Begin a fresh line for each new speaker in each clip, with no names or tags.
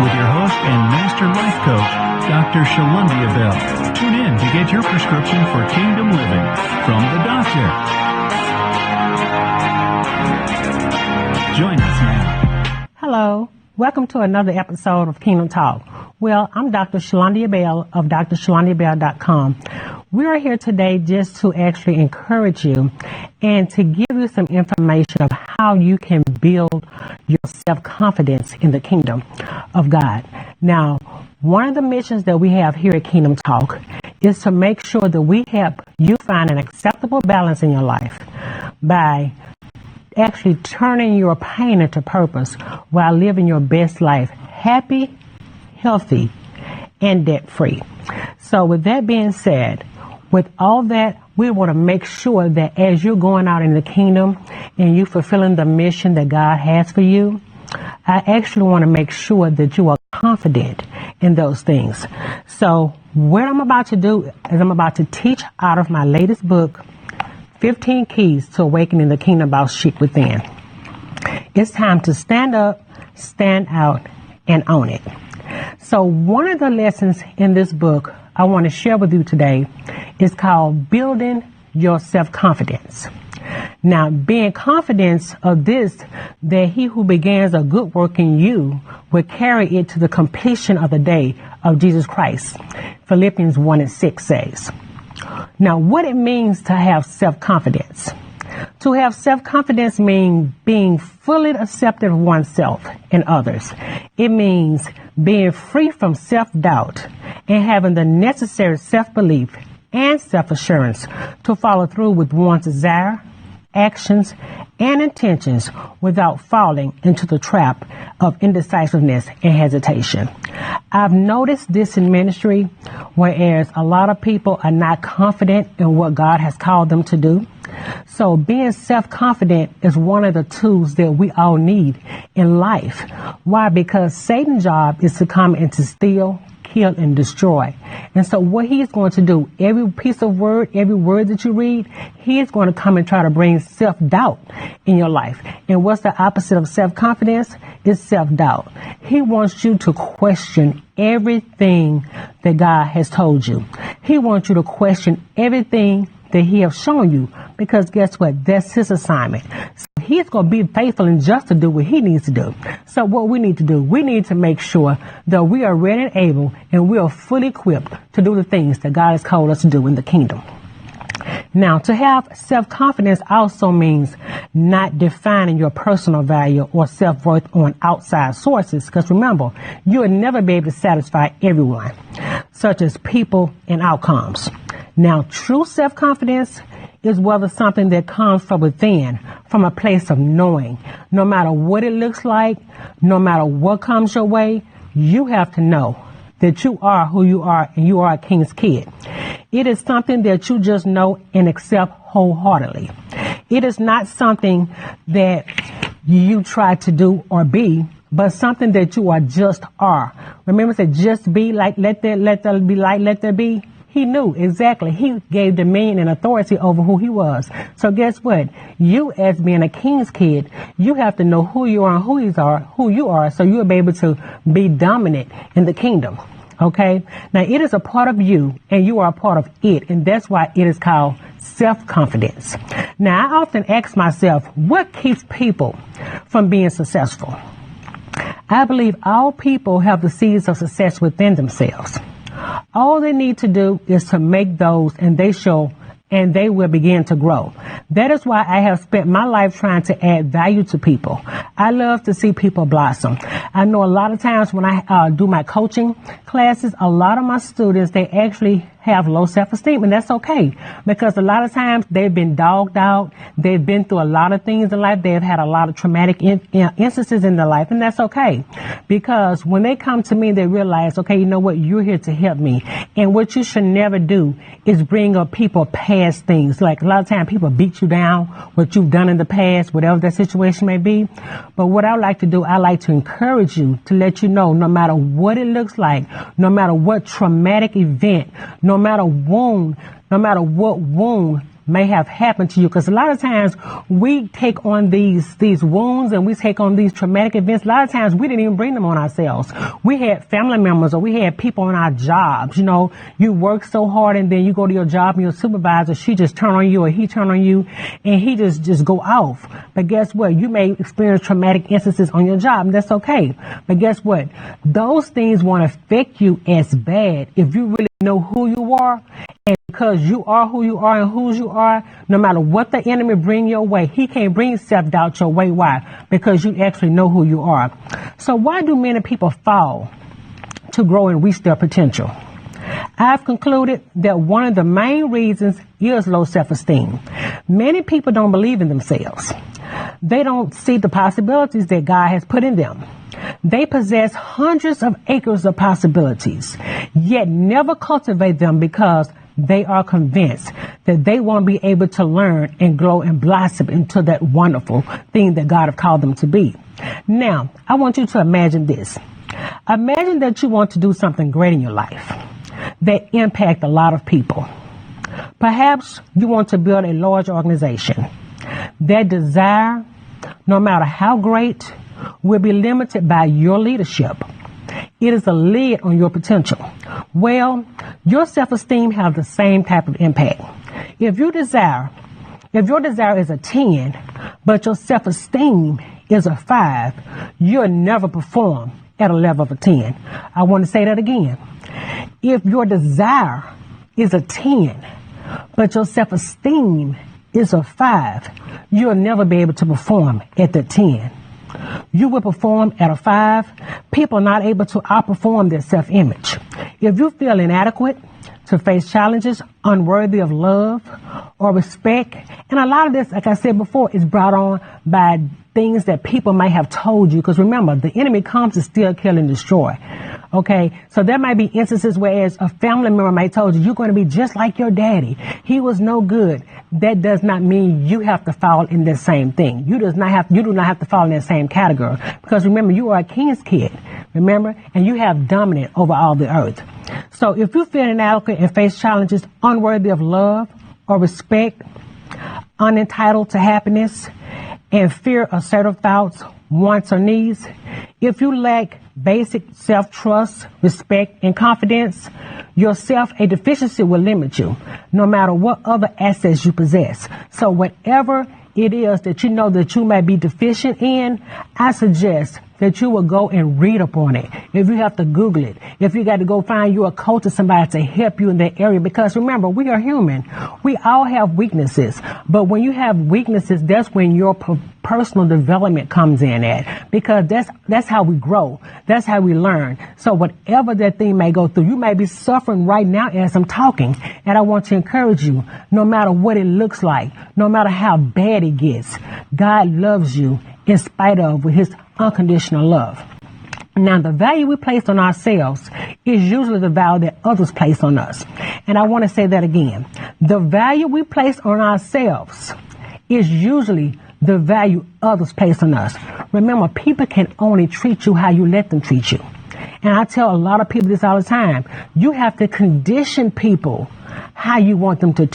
with your host and master life coach, Dr. Shullundia Bell. Tune in to get your prescription for kingdom living from the doctor. Join us now.
Hello. Welcome to another episode of Kingdom Talk. Well, I'm Dr. Shullundia Bell of drshulundiabell.com. We are here today just to actually encourage you and to give you some information of how you can build your self-confidence in the kingdom of God. Now, one of the missions that we have here at Kingdom Talk is to make sure that we help you find an acceptable balance in your life by actually turning your pain into purpose while living your best life, happy, healthy, and debt-free. So with that being said, with all that, we want to make sure that as you're going out in the kingdom and you fulfilling the mission that God has for you, I actually want to make sure that you are confident in those things. So what I'm about to do is I'm about to teach out of my latest book, 15 Keys to Awakening the Kingdom Boss Chic Within. It's time to stand up, stand out, and own it. So one of the lessons in this book I want to share with you today is called Building Your Self-Confidence. Now, being confident of this, that he who begins a good work in you will carry it to the completion of the day of Jesus Christ. Philippians 1:6 says. Now, what it means to have self-confidence. To have self-confidence means being fully accepted of oneself and others. It means being free from self-doubt and having the necessary self-belief and self-assurance to follow through with one's desire, actions, and intentions without falling into the trap of indecisiveness and hesitation. I've noticed this in ministry, whereas a lot of people are not confident in what God has called them to do. So being self-confident is one of the tools that we all need in life. Why? Because Satan's job is to come and to steal, kill, and destroy. And so what he's going to do, every piece of word, every word that you read, he is going to come and try to bring self-doubt in your life. And what's the opposite of self-confidence? It's self-doubt. He wants you to question everything that God has told you. He wants you to question everything that he has shown you, because guess what? That's his assignment. So he's going to be faithful and just to do what he needs to do. So what we need to do, we need to make sure that we are ready and able and we are fully equipped to do the things that God has called us to do in the kingdom. Now, to have self-confidence also means not defining your personal value or self-worth on outside sources. Because remember, you will never be able to satisfy everyone, such as people and outcomes. Now, true self-confidence is whether something that comes from within, from a place of knowing. No matter what it looks like, no matter what comes your way, you have to know that you are who you are and you are a king's kid. It is something that you just know and accept wholeheartedly. It is not something that you try to do or be, but something that you are just are. Remember, it said just be like, let there be light, let there be. He knew exactly. He gave dominion and authority over who he was. So guess what? You, as being a king's kid, you have to know who you are and who you are, so you'll be able to be dominant in the kingdom. Okay? Now, it is a part of you, and you are a part of it, and that's why it is called self-confidence. Now, I often ask myself, what keeps people from being successful? I believe all people have the seeds of success within themselves. All they need to do is to make those, and they will begin to grow. That is why I have spent my life trying to add value to people. I love to see people blossom. I know a lot of times when I do my coaching classes, a lot of my students, they actually have low self-esteem, and that's okay, because a lot of times they've been dogged out, they've been through a lot of things in life, they've had a lot of traumatic instances in their life, and that's okay, because when they come to me, they realize, okay, you know what, you're here to help me, and what you should never do is bring up people past things. Like a lot of times people beat you down, what you've done in the past, whatever that situation may be, but what I like to do, I like to encourage you to let you know, no matter what it looks like, no matter what traumatic event, no matter what wound may have happened to you. Because a lot of times we take on these wounds and we take on these traumatic events. A lot of times we didn't even bring them on ourselves. We had family members or we had people on our jobs. You know, you work so hard and then you go to your job and your supervisor, she just turn on you or he turn on you and he just go off. But guess what? You may experience traumatic instances on your job, and that's okay. But guess what? Those things won't affect you as bad if you really know who you are. And because you are who you are and whose you are, no matter what the enemy bring your way, he can't bring self-doubt your way. Why? Because you actually know who you are. So why do many people fall to grow and reach their potential? I've concluded that one of the main reasons is low self-esteem. Many people don't believe in themselves. They don't see the possibilities that God has put in them. They possess hundreds of acres of possibilities, yet never cultivate them because they are convinced that they won't be able to learn and grow and blossom into that wonderful thing that God has called them to be. Now, I want you to imagine this. Imagine that you want to do something great in your life that impact a lot of people. Perhaps you want to build a large organization. That desire, no matter how great, will be limited by your leadership. It is a lid on your potential. Well, your self-esteem has the same type of impact. If your desire is a 10, but your self-esteem is a 5, you'll never perform at a level of a 10. I want to say that again. If your desire is a 10, but your self-esteem is a 5, you'll never be able to perform at the 10. You will perform at a 5. People are not able to outperform their self-image. If you feel inadequate to face challenges unworthy of love or respect, and a lot of this, like I said before, is brought on by things that people may have told you. Because remember, the enemy comes to steal, kill, and destroy. Okay, so there might be instances where as a family member may told you, you're going to be just like your daddy. He was no good. That does not mean you have to fall in the same thing. You do not have to fall in that same category. Because remember, you are a king's kid. Remember, and you have dominance over all the earth. So if you feel inadequate and face challenges unworthy of love or respect, unentitled to happiness, and fear assertive thoughts, wants, or needs, if you lack basic self-trust, respect, and confidence, yourself a deficiency will limit you, no matter what other assets you possess. So whatever it is that you know that you may be deficient in, I suggest that you will go and read up on it. If you have to Google it, if you got to go find you a coach or somebody to help you in that area, because remember, we are human. We all have weaknesses, but when you have weaknesses, that's when your personal development comes in at, because that's how we grow. That's how we learn. So whatever that thing may go through, you may be suffering right now as I'm talking, and I want to encourage you, no matter what it looks like, no matter how bad it gets, God loves you in spite of with his unconditional love. Now, the value we place on ourselves is usually the value that others place on us. And I want to say that again. The value we place on ourselves is usually the value others place on us. Remember, people can only treat you how you let them treat you. And I tell a lot of people this all the time. You have to condition people how you want them to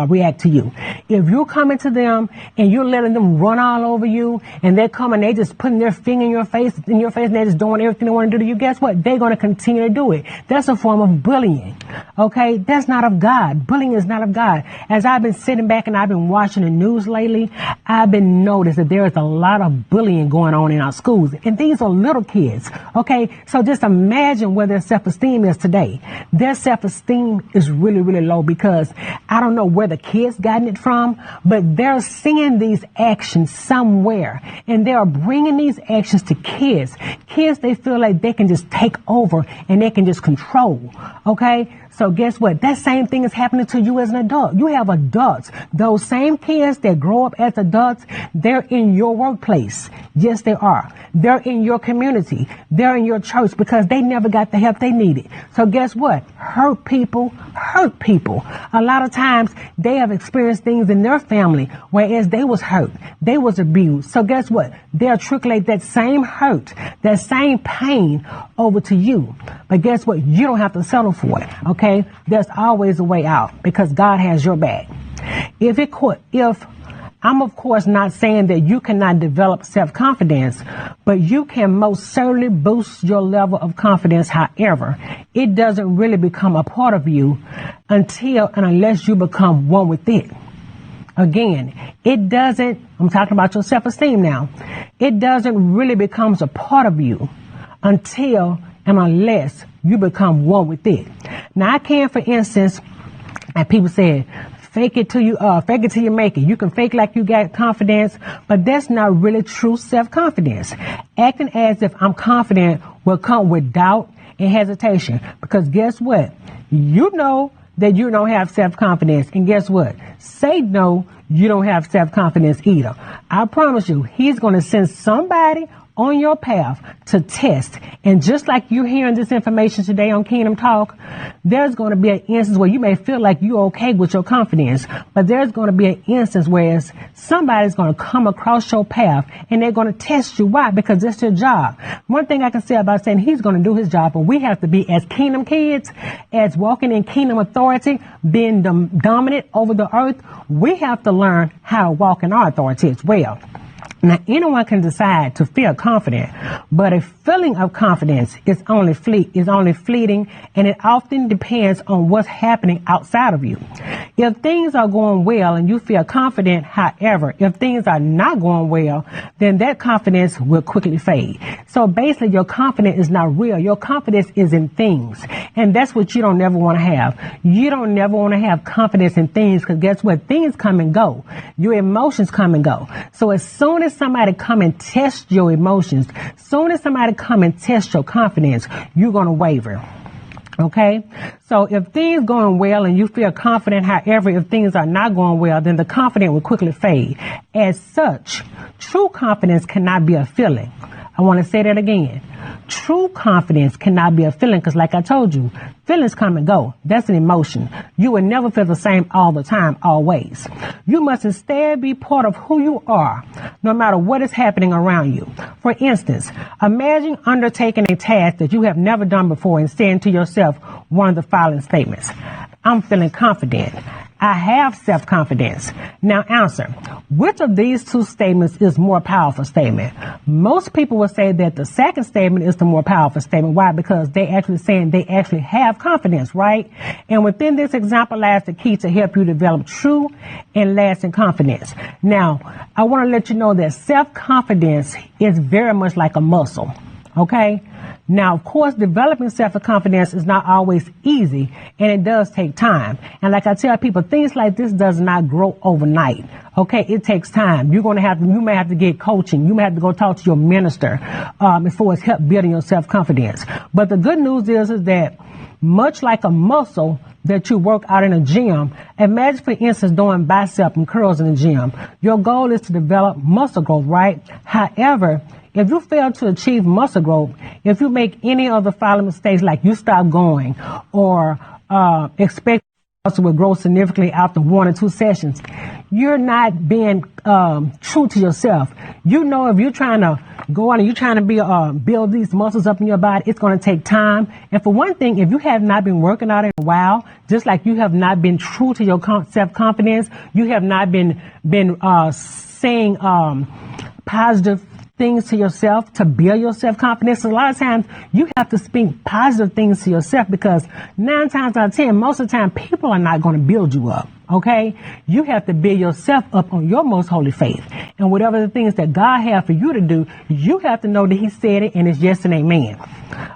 react to you. If you're coming to them and you're letting them run all over you, and they're coming, they just putting their finger in your face, and they're just doing everything they want to do to you, guess what? They're going to continue to do it. That's a form of bullying. Okay? That's not of God. Bullying is not of God. As I've been sitting back and I've been watching the news lately, I've been noticing that there is a lot of bullying going on in our schools. And these are little kids. Okay? So just imagine where their self-esteem is today. Their self-esteem is really, really low because I don't know where the kids gotten it from, but they're seeing these actions somewhere, and they are bringing these actions to kids. Kids, they feel like they can just take over and they can just control. Okay? So guess what? That same thing is happening to you as an adult. You have adults. Those same kids that grow up as adults, they're in your workplace. Yes, they are. They're in your community. They're in your church because they never got the help they needed. So guess what? Hurt people hurt people. A lot of times they have experienced things in their family whereas they was hurt. They was abused. So guess what? They'll trickle that same hurt, that same pain over to you. But guess what? You don't have to settle for it. Okay? Okay? There's always a way out because God has your back. If I'm of course not saying that you cannot develop self-confidence, but you can most certainly boost your level of confidence. However, it doesn't really become a part of you until and unless you become one with it. Again, I'm talking about your self-esteem now. It doesn't really become a part of you until and unless you become one with it. Now, I can, for instance, and people say, fake it till you make it. You can fake like you got confidence, but that's not really true self-confidence. Acting as if I'm confident will come with doubt and hesitation. Because guess what? You know that you don't have self-confidence. And guess what? Satan knows you don't have self-confidence either. I promise you, he's going to send somebody on your path to test. And just like you're hearing this information today on Kingdom Talk, there's going to be an instance where you may feel like you're okay with your confidence, but there's going to be an instance where somebody's going to come across your path and they're going to test you. Why? Because that's their job. One thing I can say about saying he's going to do his job, but we have to be, as kingdom kids, as walking in kingdom authority, being dominant over the earth, we have to learn how to walk in our authority as well. Now, anyone can decide to feel confident, but a feeling of confidence is only fleeting, and it often depends on what's happening outside of you. If things are going well and you feel confident, however, if things are not going well, then that confidence will quickly fade. So basically, your confidence is not real. Your confidence is in things, and that's what you don't never want to have. You don't never want to have confidence in things, because guess what? Things come and go. Your emotions come and go. So as soon as somebody come and test your emotions, soon as somebody come and test your confidence, you're going to waver. Okay? So if things going well and you feel confident, however, if things are not going well, then the confidence will quickly fade. As such, true confidence cannot be a feeling. I want to say that again. True confidence cannot be a feeling, because like I told you, feelings come and go. That's an emotion. You will never feel the same all the time, always. You must instead be part of who you are, no matter what is happening around you. For instance, imagine undertaking a task that you have never done before and saying to yourself one of the following statements. I'm feeling confident. I have self-confidence. Now answer, which of these two statements is more powerful statement? Most people will say that the second statement is the more powerful statement. Why? Because they actually saying they actually have confidence, right? And within this example lies the key to help you develop true and lasting confidence. Now, I want to let you know that self-confidence is very much like a muscle, okay? Now, of course, developing self-confidence is not always easy, and it does take time. And like I tell people, things like this does not grow overnight. Okay, it takes time. You may have to get coaching. You may have to go talk to your minister as far as help building your self-confidence. But the good news is that much like a muscle that you work out in a gym, imagine, for instance, doing bicep and curls in the gym. Your goal is to develop muscle growth, right? However, if you fail to achieve muscle growth, if you make any of the following mistakes, like you stop going or expect muscle will grow significantly after 1 or 2 sessions, you're not being true to yourself. You know, if you're trying to go out and you're trying to build these muscles up in your body, it's going to take time. And for one thing, if you have not been working out in a while, just like you have not been true to your self-confidence, you have not been saying positive things to yourself to build your self-confidence. A lot of times you have to speak positive things to yourself, because 9 times out of 10, most of the time, people are not going to build you up. Okay? You have to build yourself up on your most holy faith. And whatever the things that God has for you to do, you have to know that He said it and it's yes and amen.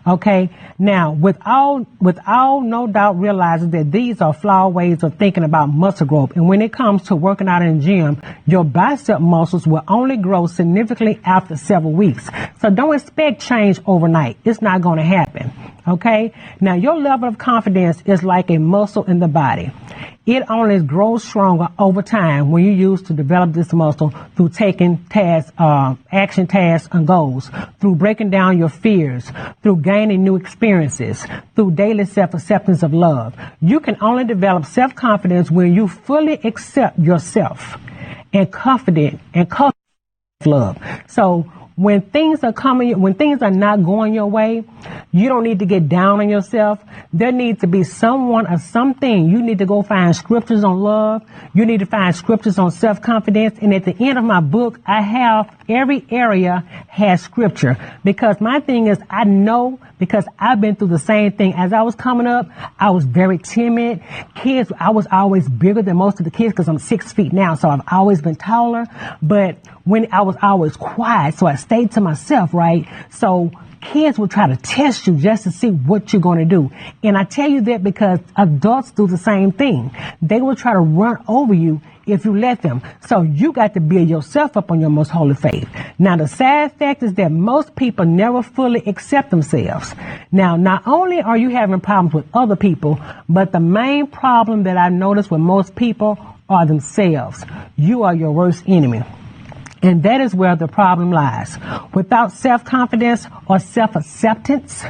Okay? Now, with all no doubt realizing that these are flawed ways of thinking about muscle growth. And when it comes to working out in the gym, your bicep muscles will only grow significantly after several weeks. So don't expect change overnight. It's not going to happen. Okay? Now, your level of confidence is like a muscle in the body. It only grows stronger over time when you use to develop this muscle through taking tasks, action tasks and goals, through breaking down your fears, through gaining new experiences, through daily self-acceptance of love. You can only develop self-confidence when you fully accept yourself and confident and love. So when things are not going your way, you don't need to get down on yourself. There needs to be someone or something. You need to go find scriptures on love. You need to find scriptures on self-confidence. And at the end of my book, I have every area has scripture, because my thing is, I know, because I've been through the same thing. As I was coming up, I was very timid. Kids, I was always bigger than most of the kids because I'm 6 feet now, so I've always been taller. But when I was always quiet, so I stayed to myself, right? So kids will try to test you just to see what you're going to do. And I tell you that because adults do the same thing. They will try to run over you if you let them. So you got to build yourself up on your most holy faith. Now, the sad fact is that most people never fully accept themselves. Now, not only are you having problems with other people, but the main problem that I notice with most people are themselves. You are your worst enemy. And that is where the problem lies. Without self-confidence or self-acceptance,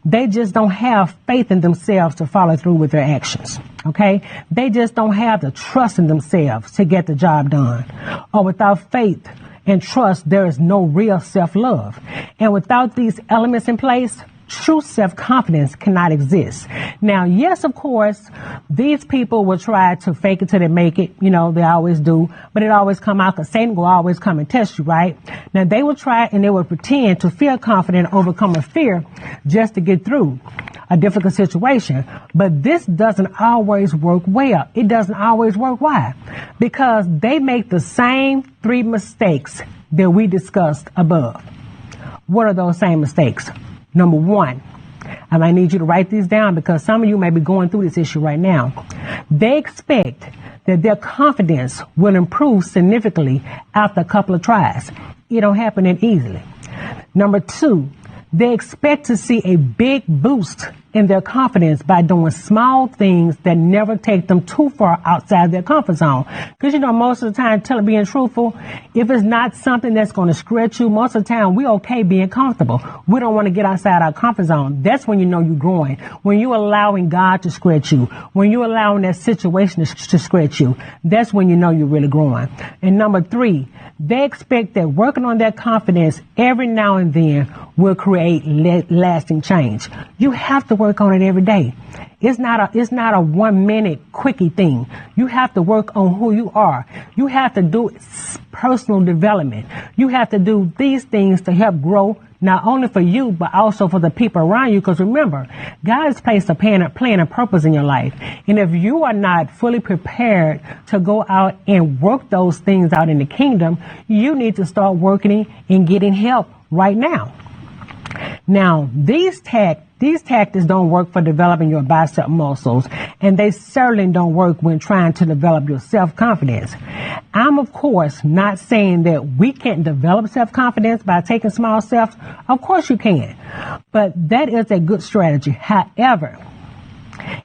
they just don't have faith in themselves to follow through with their actions. Okay? They just don't have the trust in themselves to get the job done. Or without faith and trust, there is no real self-love. And without these elements in place, true self-confidence cannot exist. Now, yes, of course, these people will try to fake it till they make it. You know, they always do. But it always come out because Satan will always come and test you, right? Now, they will try and they will pretend to feel confident and overcome a fear just to get through a difficult situation. But this doesn't always work well. It doesn't always work. Why? Because they make the same 3 mistakes that we discussed above. What are those same mistakes? Number 1, and I need you to write these down because some of you may be going through this issue right now. They expect that their confidence will improve significantly after a couple of tries. It don't happen that easily. Number 2, they expect to see a big boost in their confidence by doing small things that never take them too far outside their comfort zone. Because, you know, most of the time, being truthful, if it's not something that's going to stretch you, most of the time, we're okay being comfortable. We don't want to get outside our comfort zone. That's when you know you're growing. When you're allowing God to stretch you. When you're allowing that situation to stretch you. That's when you know you're really growing. And number 3, they expect that working on their confidence every now and then will create lasting change. You have to work on it every day. It's not a 1 minute quickie thing. You have to work on who you are. You have to do personal development. You have to do these things to help grow, not only for you, but also for the people around you. Because remember, God has placed a plan and purpose in your life. And if you are not fully prepared to go out and work those things out in the kingdom, you need to start working and getting help right now. Now, these tactics don't work for developing your bicep muscles, and they certainly don't work when trying to develop your self-confidence. I'm, of course, not saying that we can't develop self-confidence by taking small steps. Of course you can, but that is a good strategy. However,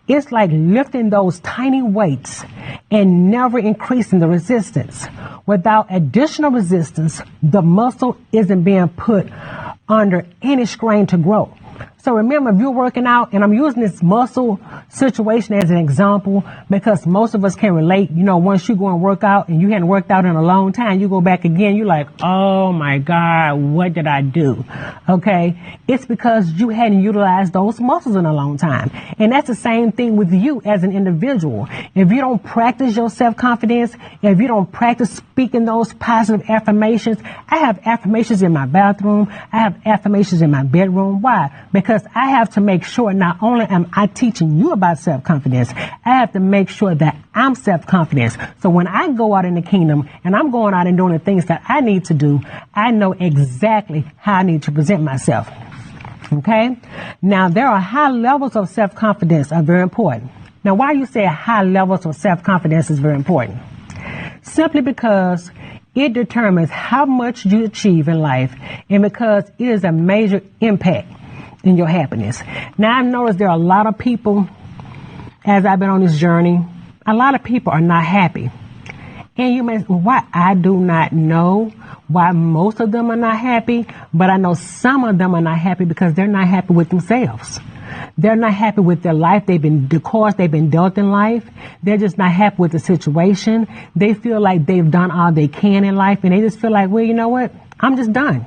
it's like lifting those tiny weights and never increasing the resistance. Without additional resistance, the muscle isn't being put under any strain to grow. So remember, if you're working out, and I'm using this muscle situation as an example because most of us can relate. You know, once you go and work out and you hadn't worked out in a long time, you go back again, you're like, oh my God, what did I do? Okay. It's because you hadn't utilized those muscles in a long time. And that's the same thing with you as an individual. If you don't practice your self-confidence, if you don't practice speaking those positive affirmations, I have affirmations in my bathroom. I have affirmations in my bedroom. Why? Because I have to make sure not only am I teaching you about self-confidence, I have to make sure that I'm self-confident. So when I go out in the kingdom and I'm going out and doing the things that I need to do, I know exactly how I need to present myself. Okay? Now, there are high levels of self-confidence are very important. Now, why you say high levels of self-confidence is very important? Simply because it determines how much you achieve in life and because it is a major impact in your happiness. Now, I've noticed there are a lot of people, as I've been on this journey, a lot of people are not happy. And you may say, why? I do not know why most of them are not happy, but I know some of them are not happy because they're not happy with themselves. They're not happy with their life. The course they've been dealt in life. They're just not happy with the situation. They feel like they've done all they can in life, and they just feel like, well, you know what? I'm just done.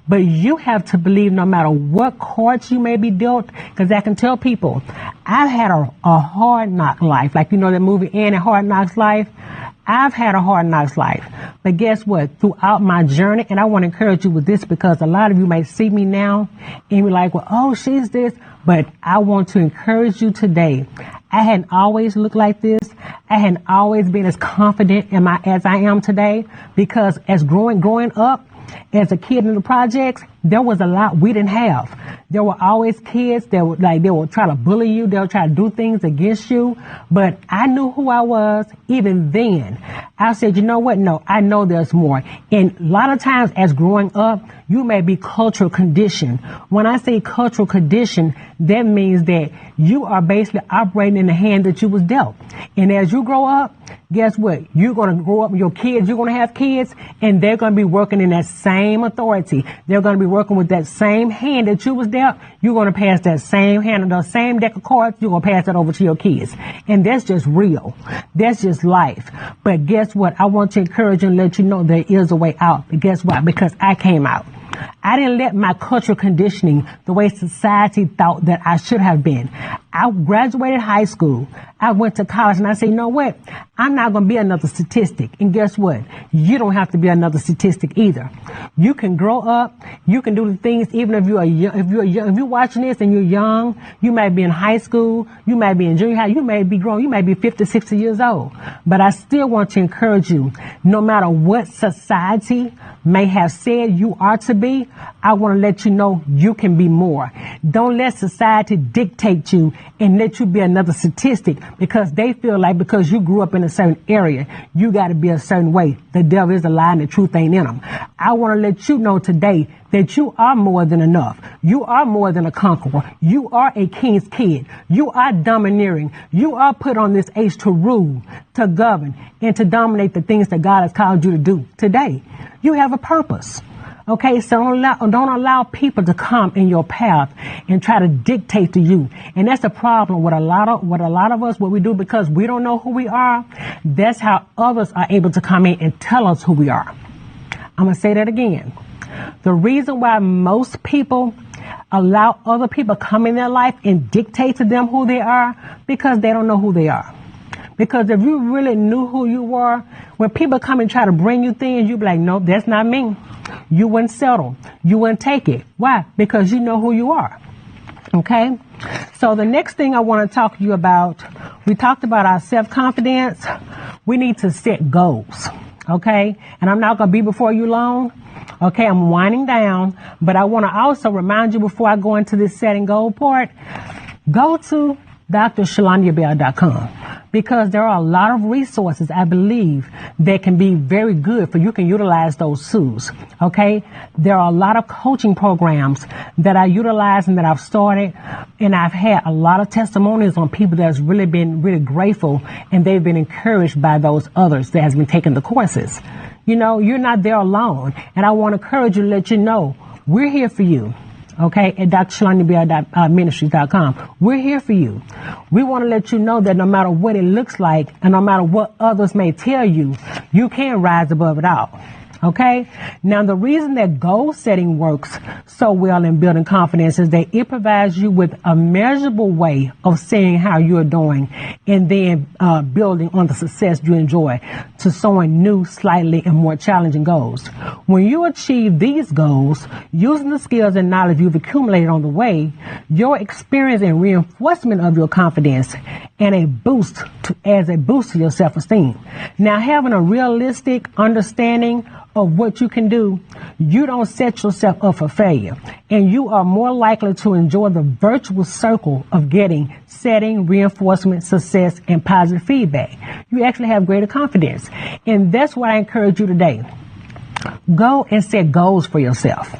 but you have to believe no matter what cards you may be dealt, because I can tell people, I've had a hard knock life, like, that movie Annie, Hard Knocks Life. I've had a hard knocks life, but guess what? Throughout my journey, and I want to encourage you with this because a lot of you may see me now and be like, well, oh, she's this, but I want to encourage you today. I hadn't always looked like this. I hadn't always been as confident as I am today, because as growing up as a kid in the projects, there was a lot we didn't have. There were always kids that would try to bully you. They'll try to do things against you. But I knew who I was even then. I said, you know what? No, I know there's more. And a lot of times as growing up, you may be cultural conditioned. When I say cultural conditioned, that means that you are basically operating in the hand that you was dealt. And as you grow up, guess what? You're going to grow up, you're going to have kids, and they're going to be working in that same authority. They're going to be working with that same hand that you was dealt. You're going to pass that same hand, the same deck of cards, you're going to pass that over to your kids. And that's just real. That's just life. But guess what? I want to encourage you and let you know there is a way out. But guess what? Because I came out. I didn't let my cultural conditioning, the way society thought that I should have been. I graduated high school. I went to college and I said, you know what? I'm not going to be another statistic. And guess what? You don't have to be another statistic either. You can grow up. You can do the things even if if you're watching this and you're young, you may be in high school, you may be in junior high, you may be grown, you may be 50, 60 years old. But I still want to encourage you, no matter what society may have said you are to be, I want to let you know you can be more. Don't let society dictate you and let you be another statistic because they feel like because you grew up in a certain area, you got to be a certain way. The devil is a lie and the truth ain't in them. I want to let you know today that you are more than enough. You are more than a conqueror. You are a king's kid. You are domineering. You are put on this age to rule, to govern, and to dominate the things that God has called you to do today. You have a purpose. Okay, so don't allow people to come in your path and try to dictate to you. And that's the problem with a lot of us, what we do because we don't know who we are. That's how others are able to come in and tell us who we are. I'm going to say that again. The reason why most people allow other people come in their life and dictate to them who they are, because they don't know who they are. Because if you really knew who you were, when people come and try to bring you things, you'd be like, no, that's not me. You wouldn't settle. You wouldn't take it. Why? Because you know who you are. Okay? So the next thing I want to talk to you about, we talked about our self-confidence. We need to set goals. Okay? And I'm not going to be before you long. Okay, I'm winding down, but I want to also remind you before I go into this setting goal part, go to drshullundiabell.com because there are a lot of resources, I believe, that can be very good for you can utilize those tools. Okay, there are a lot of coaching programs that I utilize and that I've started, and I've had a lot of testimonies on people that's really been really grateful and they've been encouraged by those others that has been taking the courses. You know, you're not there alone, and I want to encourage you to let you know we're here for you. Okay, at drshullundiabell.ministries.com. We're here for you. We want to let you know that no matter what it looks like and no matter what others may tell you, you can rise above it all. Okay? Now, the reason that goal setting works so well in building confidence is that it provides you with a measurable way of seeing how you're doing and then building on the success you enjoy to someone new, slightly, and more challenging goals. When you achieve these goals, using the skills and knowledge you've accumulated on the way, your experience and reinforcement of your confidence and a boost to your self-esteem. Now, having a realistic understanding of what you can do, you don't set yourself up for failure. And you are more likely to enjoy the virtuous circle of getting, setting, reinforcement, success, and positive feedback. You actually have greater confidence. And that's what I encourage you today. Go and set goals for yourself.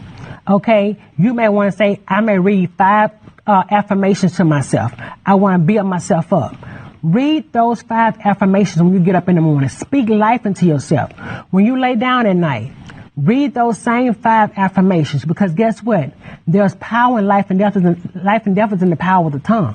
Okay? You may want to say, I may read 5 affirmations to myself. I want to build myself up. Read those 5 affirmations when you get up in the morning. Speak life into yourself. When you lay down at night, read those same 5 affirmations because guess what? There's power in life and death is in the power of the tongue.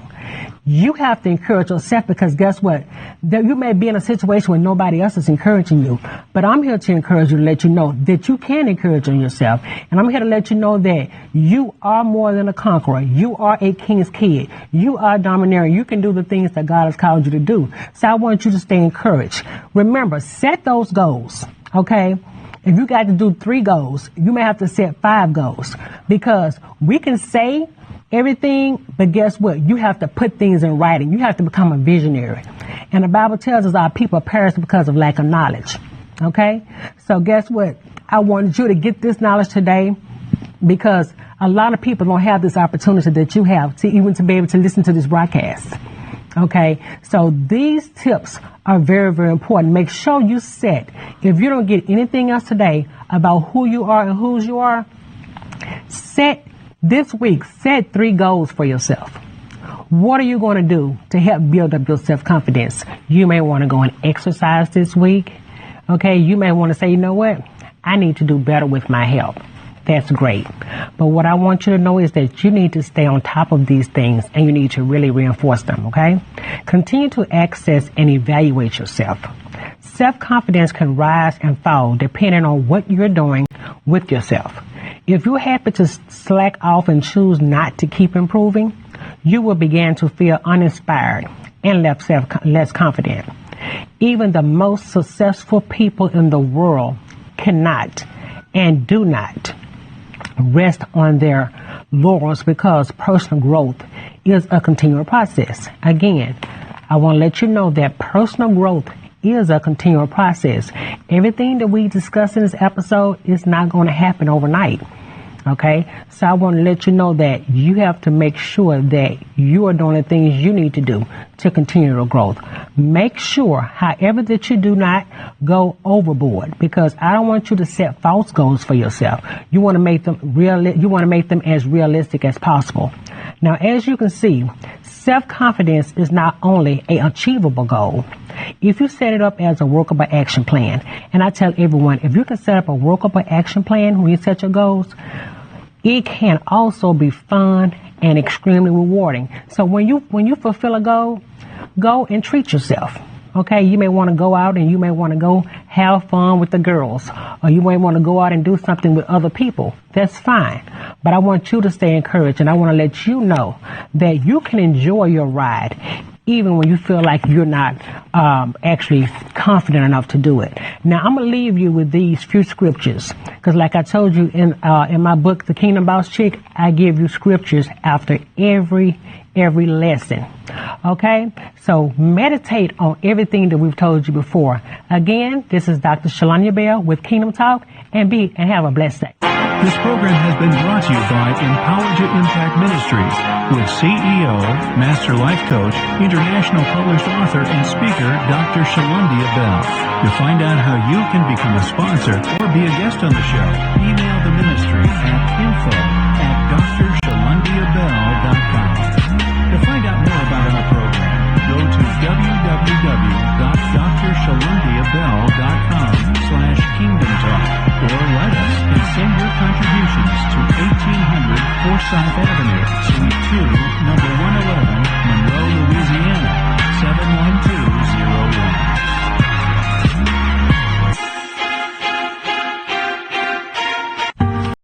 You have to encourage yourself, because guess what? You may be in a situation where nobody else is encouraging you, but I'm here to encourage you, to let you know that you can encourage yourself. And I'm here to let you know that you are more than a conqueror. You are a king's kid. You are domineering. You can do the things that God has called you to do. So I want you to stay encouraged. Remember, set those goals, okay? If you got to do 3 goals, you may have to set 5 goals, because we can say everything, but guess what? You have to put things in writing. You have to become a visionary. And the Bible tells us our people perish because of lack of knowledge. Okay? So guess what? I wanted you to get this knowledge today, because a lot of people don't have this opportunity that you have to even to be able to listen to this broadcast. Okay? So these tips are very, very important. Make sure you set, if you don't get anything else today about who you are and whose you are, this week, set 3 goals for yourself. What are you going to do to help build up your self-confidence? You may want to go and exercise this week. Okay, you may want to say, you know what? I need to do better with my health. That's great. But what I want you to know is that you need to stay on top of these things, and you need to really reinforce them, okay? Continue to access and evaluate yourself. Self-confidence can rise and fall depending on what you're doing with yourself. If you're happy to slack off and choose not to keep improving, you will begin to feel uninspired and less confident. Even the most successful people in the world cannot and do not rest on their laurels, because personal growth is a continual process. Again, I want to let you know that personal growth is a continual process. Everything that we discuss in this episode is not going to happen overnight. Okay, so I want to let you know that you have to make sure that you are doing the things you need to do to continue your growth. Make sure, however, that you do not go overboard, because I don't want you to set false goals for yourself. You want to make them You want to make them as realistic as possible. Now, as you can see, self-confidence is not only an achievable goal. If you set it up as a workable action plan, and I tell everyone, if you can set up a workable action plan when you set your goals, it can also be fun and extremely rewarding. So when you fulfill a goal, go and treat yourself. Okay, you may want to go out and you may want to go have fun with the girls, or you may want to go out and do something with other people. That's fine. But I want you to stay encouraged, and I want to let you know that you can enjoy your ride even when you feel like you're not actually confident enough to do it. Now, I'm going to leave you with these few scriptures, because like I told you in my book, The Kingdom Boss Chick, I give you scriptures after every lesson. Okay? So meditate on everything that we've told you before. Again, this is Dr. Shullundia Bell with Kingdom Talk, and have a blessed day.
This program has been brought to you by Empower to Impact Ministries with CEO, Master Life Coach, International Published Author, and Speaker, Dr. Shullundia Bell. To find out how you can become a sponsor or be a guest on the show, email the ministry at info@drshulundiabell.com. To find out more about our program, go to www